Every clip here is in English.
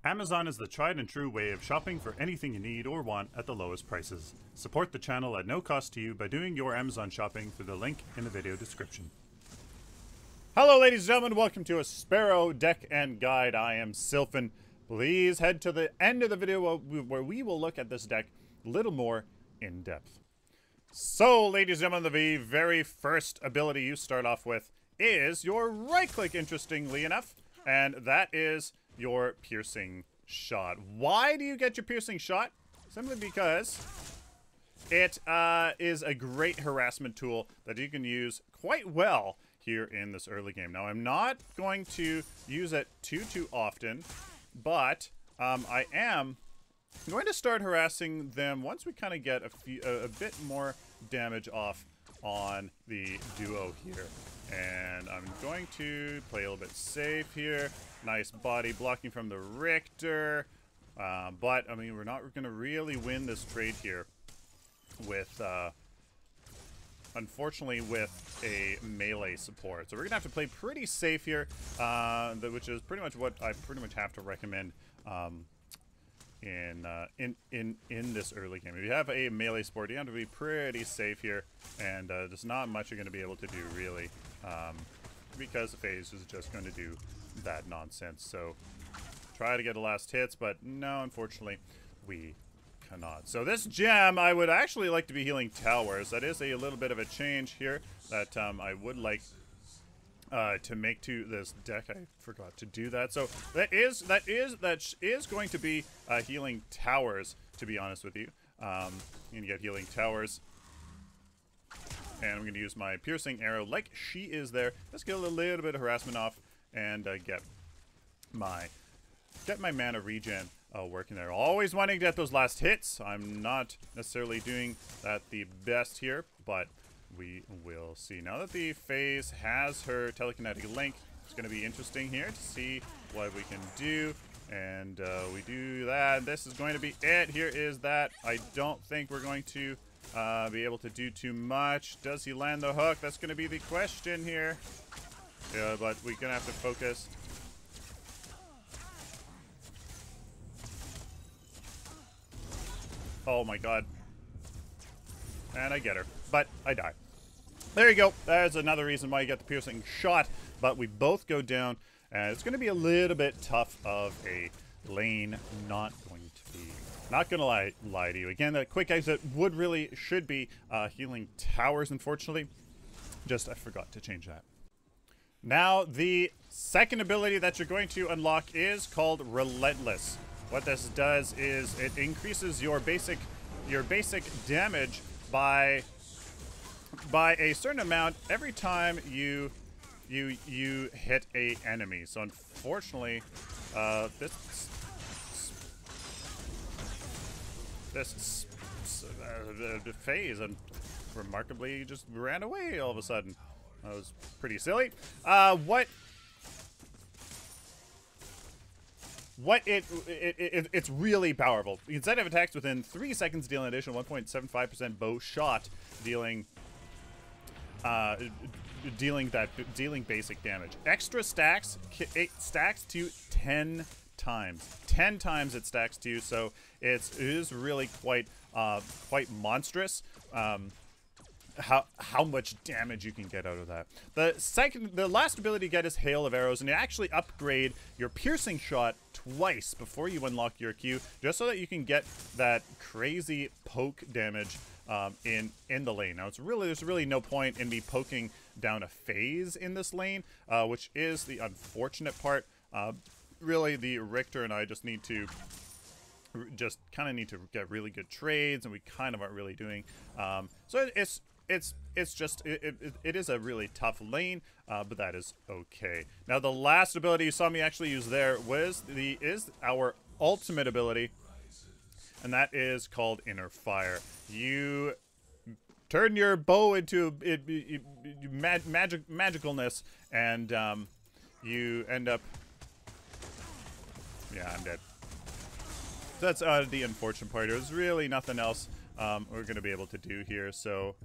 Amazon is the tried and true way of shopping for anything you need or want at the lowest prices. Support the channel at no cost to you by doing your Amazon shopping through the link in the video description. Hello ladies and gentlemen, welcome to a Sparrow deck and guide. I am Sylphin. Please head to the end of the video where we will look at this deck a little more in depth. So ladies and gentlemen, the very first ability you start off with is your right click, interestingly enough, and that is your piercing shot. Why do you get your piercing shot? Simply because it is a great harassment tool that you can use quite well here in this early game. Now, I'm not going to use it too often, but I am going to start harassing them once we kind of get a bit more damage off on the duo here. And I'm going to play a little bit safe here. Nice body blocking from the Richter. But, I mean, we're not going to really win this trade here with, unfortunately, with a melee support. So we're going to have to play pretty safe here, which is pretty much what I pretty much have to recommend in this early game. If you have a melee support, you have to be pretty safe here, and there's not much you're going to be able to do, really, because the phase is just going to do that nonsense. So try to get the last hits, but no, unfortunately, we cannot. So this gem, I would actually like to be healing towers. That is a little bit of a change here that I would like to make to this deck. I forgot to do that. So that is going to be healing towers, to be honest with you. I'm gonna get healing towers, and I'm gonna use my piercing arrow like she is there. Let's get a little bit of harassment off and get my mana regen working there. Always wanting to get those last hits. I'm not necessarily doing that the best here, but we will see. Now that the phase has her telekinetic link, it's going to be interesting here to see what we can do. And we do that. This is going to be it. Here is that. I don't think we're going to be able to do too much. Does he land the hook? That's going to be the question here. Yeah, but we're going to have to focus. Oh my god. And I get her. But I die. There you go. There's another reason why you get the piercing shot. But we both go down. And it's going to be a little bit tough of a lane. Not going to be. Not going to lie to you. Again, the quick exit should be healing towers, unfortunately. Just I forgot to change that. Now, the second ability that you're going to unlock is called Relentless. What this does is it increases your basic damage by a certain amount every time you hit a enemy. So unfortunately, this phase and remarkably just ran away all of a sudden. That was pretty silly. It's really powerful. Instead of attacks within 3 seconds, deal an additional 1.75% bow shot, dealing basic damage. Extra stacks, it stacks to 10 times. 10 times it stacks to you, so it is really quite monstrous. How much damage you can get out of that. The last ability you get is Hail of Arrows, and you actually upgrade your piercing shot twice before you unlock your Q, just so that you can get that crazy poke damage in the lane. Now there's really no point in me poking down a phase in this lane, which is the unfortunate part. Really, the Richter and I just kind of need to get really good trades, and we kind of aren't really doing. So it is a really tough lane, but that is okay. Now the last ability you saw me actually use there is our ultimate ability, and that is called Inner Fire. You turn your bow into magicalness, and you end up. Yeah, I'm dead. So that's the unfortunate part. There's really nothing else we're gonna be able to do here. So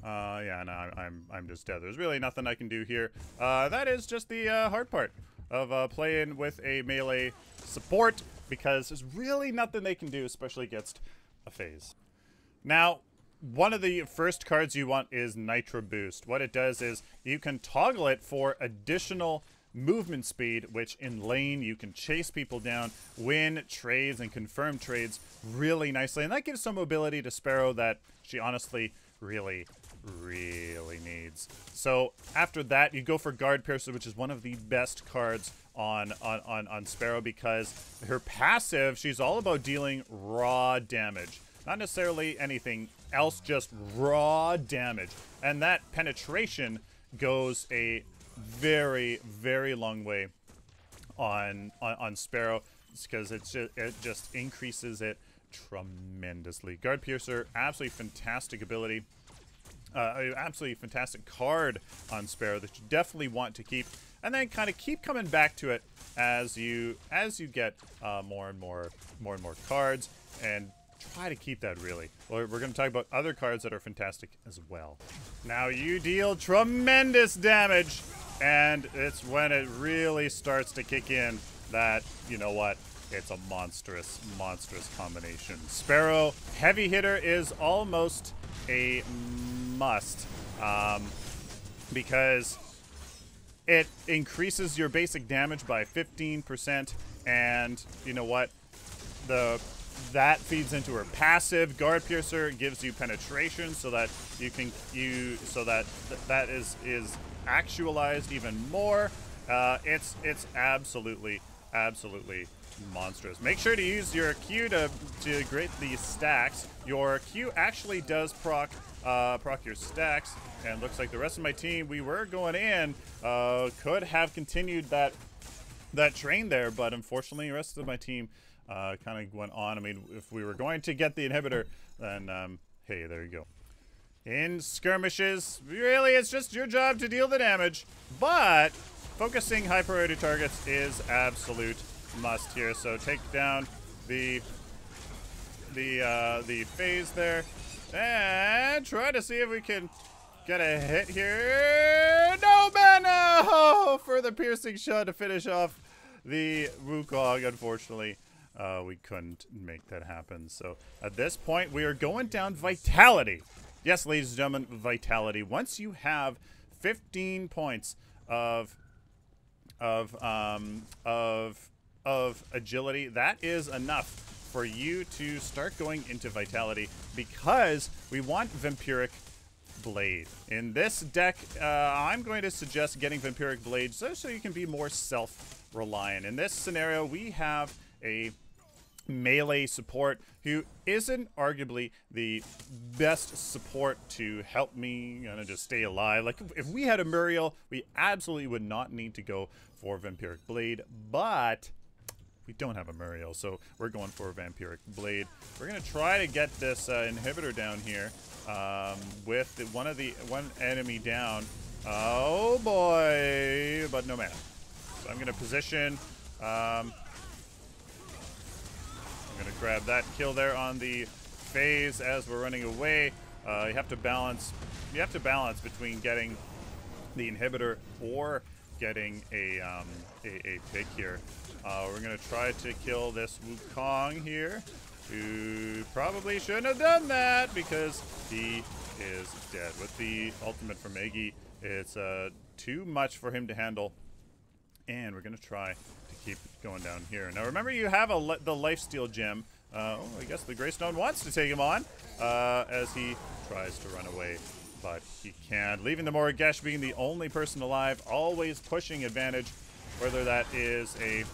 yeah, no, I'm just dead. There's really nothing I can do here. That is just the hard part. of playing with a melee support, because there's really nothing they can do, especially against a phase. Now, one of the first cards you want is Nitro Boost. What it does is you can toggle it for additional movement speed, which in lane you can chase people down, win trades, and confirm trades really nicely. And that gives some mobility to Sparrow that she honestly really needs. So after that, you go for Guard Piercer, which is one of the best cards on Sparrow, because her passive, she's all about dealing raw damage. Not necessarily anything else, just raw damage. And that penetration goes a very long way on Sparrow, because it just increases it tremendously. Guard Piercer, absolutely fantastic ability. Absolutely fantastic card on Sparrow that you definitely want to keep, and then kind of keep coming back to it as you get more and more cards, and try to keep that really. Well, we're going to talk about other cards that are fantastic as well. Now you deal tremendous damage, and it's when it really starts to kick in that, you know what, it's a monstrous combination. Sparrow heavy hitter is almost a must, because it increases your basic damage by 15%, and you know what, that feeds into her passive. Guard Piercer gives you penetration, so that that is actualized even more. It's absolutely monstrous. Make sure to use your Q to grade these stacks. Your Q actually does proc your stacks, and looks like the rest of my team, we were going in, could have continued that train there, but unfortunately the rest of my team kind of went on. I mean, if we were going to get the inhibitor, then hey, there you go. In skirmishes, really, it's just your job to deal the damage, but focusing high priority targets is absolute must here. So take down the phase there, and try to see if we can get a hit here. No mana for the piercing shot to finish off the Wukong. Unfortunately, we couldn't make that happen. So at this point, we are going down Vitality. Yes, ladies and gentlemen, Vitality. Once you have 15 points of agility, that is enough for you to start going into Vitality, because we want Vampiric Blade. In this deck, I'm going to suggest getting Vampiric Blade so you can be more self-reliant. In this scenario, we have a melee support who isn't arguably the best support to help me just stay alive. Like, if we had a Muriel, we absolutely would not need to go for Vampiric Blade, but we don't have a Muriel, so we're going for a Vampiric Blade. We're gonna try to get this inhibitor down here with one enemy down. Oh boy, but no mana. So I'm gonna position. I'm gonna grab that kill there on the phase as we're running away. You have to balance between getting the inhibitor or getting a pick here. We're gonna try to kill this Wukong here, who probably shouldn't have done that because he is dead. With the ultimate from Iggy, it's too much for him to handle, and we're gonna try to keep going down here. Now remember, you have the lifesteal gem. Oh, I guess the Greystone wants to take him on as he tries to run away, but he can't. Leaving the Morigesh being the only person alive, always pushing advantage, whether that is a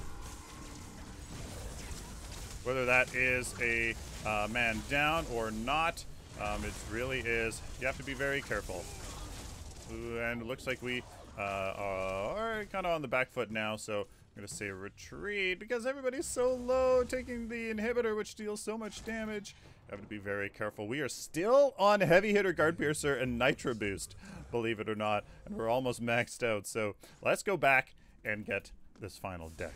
man down or not. It really is. You have to be very careful. Ooh, and it looks like we are kind of on the back foot now, so I'm going to say retreat because everybody's so low, taking the inhibitor, which deals so much damage. You have to be very careful. We are still on Heavy Hitter, Guard Piercer, and Nitro Boost, believe it or not, and we're almost maxed out. So let's go back and get this final deck.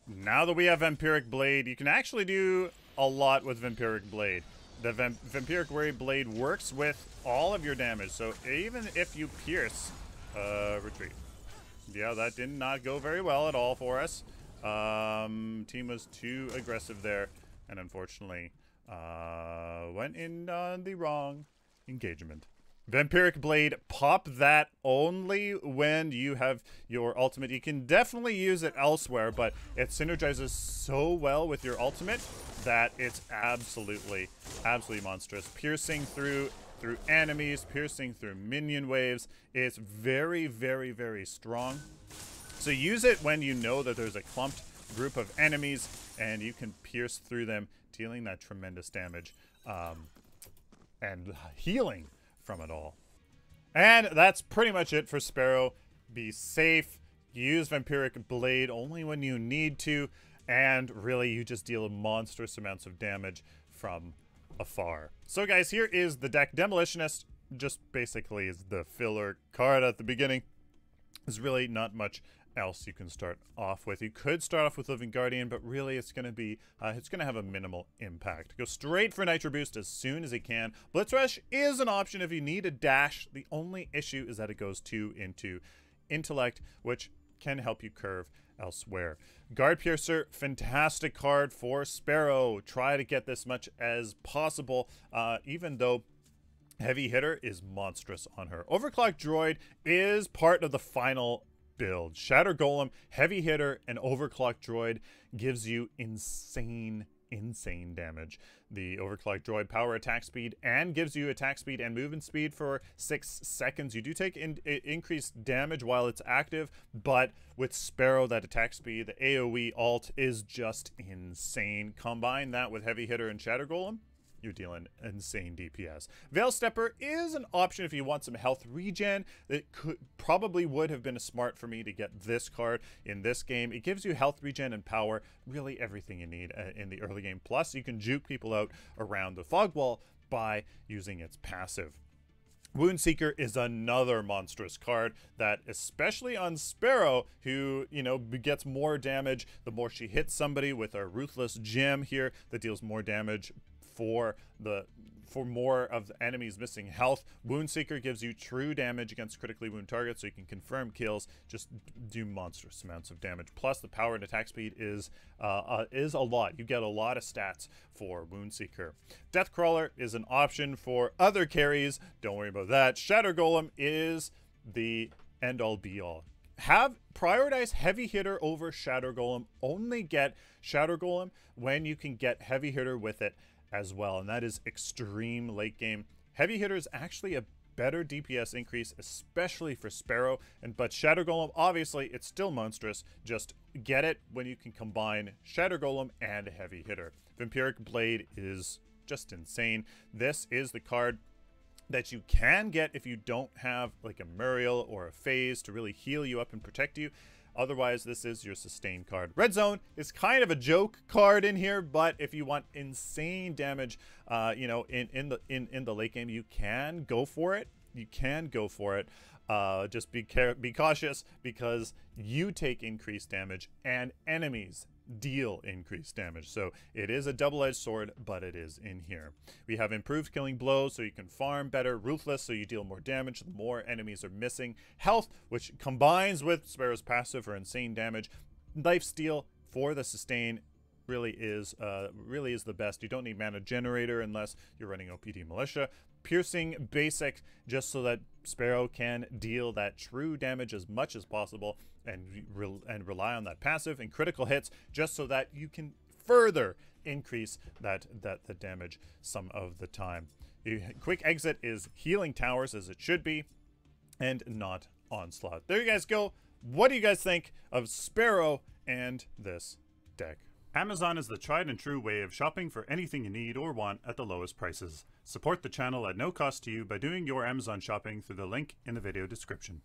Now that we have Vampiric Blade, you can actually do a lot with Vampiric Blade. The Vampiric Blade works with all of your damage, so even if you pierce, retreat. Yeah, that did not go very well at all for us. Team was too aggressive there, and unfortunately went in on the wrong engagement. Vampiric Blade, pop that only when you have your ultimate. You can definitely use it elsewhere, but it synergizes so well with your ultimate that it's absolutely monstrous. Piercing through enemies, piercing through minion waves. It's very, very, very strong. So use it when you know that there's a clumped group of enemies and you can pierce through them, dealing that tremendous damage and healing from it all. And that's pretty much it for Sparrow. Be safe, use Vampiric Blade only when you need to, and really you just deal monstrous amounts of damage from afar. So guys, here is the deck. Demolitionist just basically is the filler card at the beginning. There's really not much else you can start off with. You could start off with Living Guardian, but really it's going to be it's going to have a minimal impact. Go straight for Nitro Boost as soon as you can. Blitz Rush is an option if you need a dash. The only issue is that it goes 2 into Intellect, which can help you curve elsewhere. Guard Piercer, fantastic card for Sparrow. Try to get this much as possible, even though Heavy Hitter is monstrous on her. Overclock Droid is part of the final build. Shatter Golem, Heavy Hitter, and Overclock Droid gives you insane damage. The Overclock Droid power attack speed and gives you attack speed and movement speed for 6 seconds. You do take increased damage while it's active, but with Sparrow, that attack speed, the AoE alt is just insane. Combine that with Heavy Hitter and Shatter Golem, you're dealing insane DPS. Veil Stepper is an option if you want some health regen. It probably would have been smart for me to get this card in this game. It gives you health regen and power, really everything you need in the early game. Plus, you can juke people out around the fog wall by using its passive. Wound Seeker is another monstrous card that, especially on Sparrow, who, you know, gets more damage the more she hits somebody with a Ruthless Gem here that deals more damage for more of the enemy's missing health. Wound Seeker gives you true damage against critically wound targets, so you can confirm kills, just do monstrous amounts of damage. Plus, the power and attack speed is a lot. You get a lot of stats for Wound Seeker. Deathcrawler is an option for other carries. Don't worry about that. Shatter Golem is the end-all be-all. Prioritize Heavy Hitter over Shatter Golem. Only get Shatter Golem when you can get Heavy Hitter with it as well, and that is extreme late game. Heavy Hitter is actually a better DPS increase, especially for Sparrow, but Shatter Golem, obviously, it's still monstrous. Just get it when you can combine Shatter Golem and Heavy Hitter. Vampiric Blade is just insane. This is the card that you can get if you don't have like a Muriel or a Phase to really heal you up and protect you. Otherwise, this is your sustain card. Red Zone is kind of a joke card in here, but if you want insane damage, you know, in the late game, you can go for it. You can go for it. Just be cautious, because you take increased damage and enemies deal increased damage. So it is a double-edged sword, but it is in here. We have improved killing blows, so you can farm better. Ruthless, so you deal more damage the more enemies are missing. Health, which combines with Sparrow's passive for insane damage. Lifesteal for the sustain really is the best. You don't need Mana Generator unless you're running OPD Militia. Piercing basic, just so that Sparrow can deal that true damage as much as possible, and rely on that passive. And critical hits, just so that you can further increase the damage some of the time. Quick exit is healing towers, as it should be, and not onslaught. There you guys go. What do you guys think of Sparrow and this deck? Amazon is the tried and true way of shopping for anything you need or want at the lowest prices. Support the channel at no cost to you by doing your Amazon shopping through the link in the video description.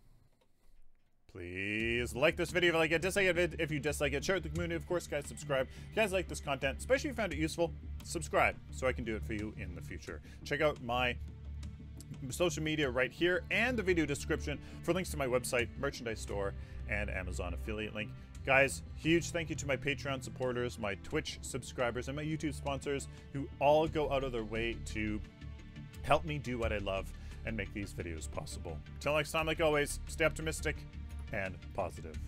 Please like this video if you like it, dislike it if you dislike it, share it with the community, of course, guys, subscribe. If you guys like this content, especially if you found it useful, subscribe so I can do it for you in the future. Check out my social media right here and the video description for links to my website, merchandise store, and Amazon affiliate link. Guys, huge thank you to my Patreon supporters, my Twitch subscribers, and my YouTube sponsors, who all go out of their way to help me do what I love and make these videos possible. Till next time, like always, stay optimistic and positive.